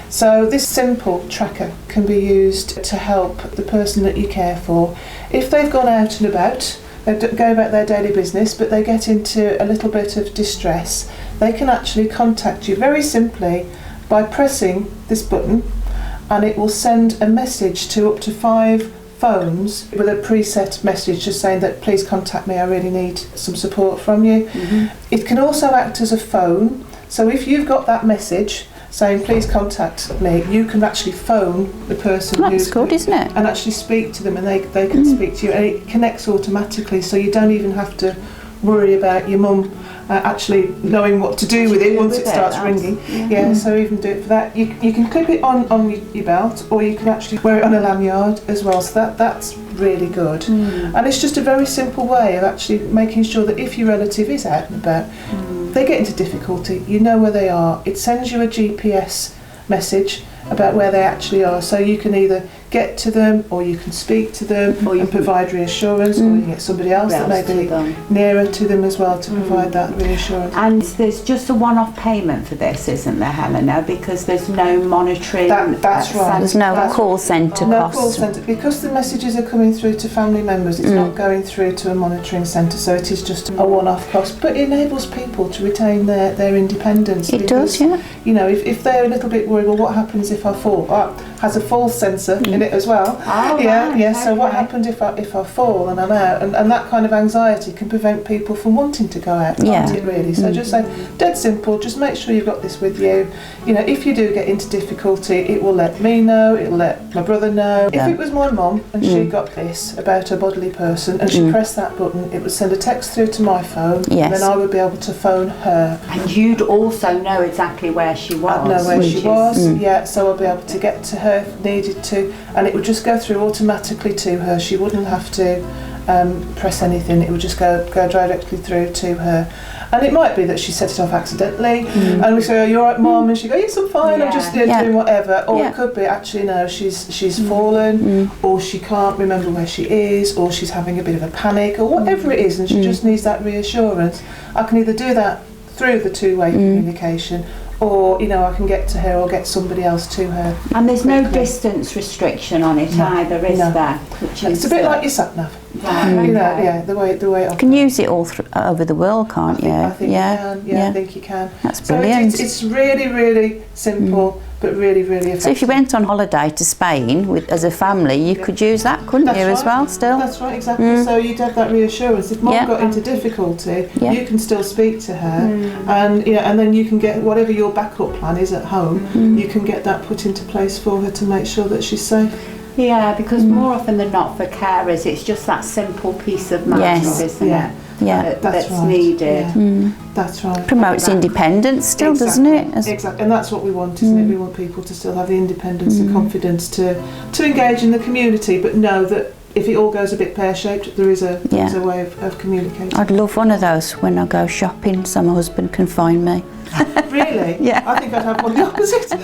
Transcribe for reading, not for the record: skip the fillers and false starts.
So this simple tracker can be used to help the person that you care for. If they've gone out and about, they go about their daily business, but they get into a little bit of distress, they can actually contact you very simply by pressing this button, and it will send a message to up to 5 phones with a preset message just saying that please contact me, I really need some support from you. It can also act as a phone, so if you've got that message saying please contact me, you can actually phone the person That's good, isn't it? and actually speak to them, and they can speak to you, and it connects automatically, so you don't even have to worry about your mum actually knowing what to do with it once it starts ringing. So even do it for that. You can clip it on your belt, or you can actually wear it on a lanyard as well, so that's really good. And it's just a very simple way of actually making sure that if your relative is out and about, they get into difficulty, you know where they are. It sends you a GPS message about where they actually are, so you can either get to them, or you can speak to them, or you can provide reassurance, or you can get somebody else that may be nearer to them as well to provide that reassurance. And there's just a one-off payment for this, isn't there, Helena? Because there's no monitoring. That's right. There's no call centre cost. No call centre, because the messages are coming through to family members. It's not going through to a monitoring centre, so it is just a one-off cost. But it enables people to retain their independence. It does, yeah. You know, if they're a little bit worried, well, what happens if I fall? Has a fall sensor in it as well. So what happened if I fall and I'm out, and that kind of anxiety can prevent people from wanting to go out, can't it really? So just say, dead simple, just make sure you've got this with you. You know, if you do get into difficulty, it will let me know, it will let my brother know. If it was my mum and she got this about a bodily person and she pressed that button, it would send a text through to my phone, and then I would be able to phone her. And you'd also know exactly where she was. I'd know where she was, so I'll be able to get to her if needed to, and it would just go through automatically to her. She wouldn't have to press anything, it would just go directly through to her. And it might be that she set it off accidentally, and we say, "Oh, you're right, Mum," and she goes, "Yes, I'm fine, I'm just doing whatever." Or it could be, actually, no, she's fallen, or she can't remember where she is, or she's having a bit of a panic, or whatever it is, and she just needs that reassurance. I can either do that through the two-way communication, or, you know, I can get to her or get somebody else to her. And there's no distance restriction on it either, is there? Which it's a bit like your sat-nav. You know, the way it you can use it all over the world, can't you? I think you can. I think you can. That's brilliant. So it's really, really simple, but really, really effective. So if you went on holiday to Spain as a family, you could use that, couldn't you, as well, still? That's right, exactly. So you'd have that reassurance. If Mum got into difficulty, you can still speak to her, and and then you can get whatever your backup plan is at home, you can get that put into place for her to make sure that she's safe. Yeah, because more often than not for carers, it's just that simple peace of mind, isn't it? That's right. Needed. That's right. Promotes independence still, doesn't it? Exactly, and that's what we want, isn't it? We want people to still have the independence and confidence to engage in the community, but know that if it all goes a bit pear-shaped, there is a way of communicating. I'd love one of those when I go shopping, so my husband can find me. Really? Yeah. I think I'd have one the opposite.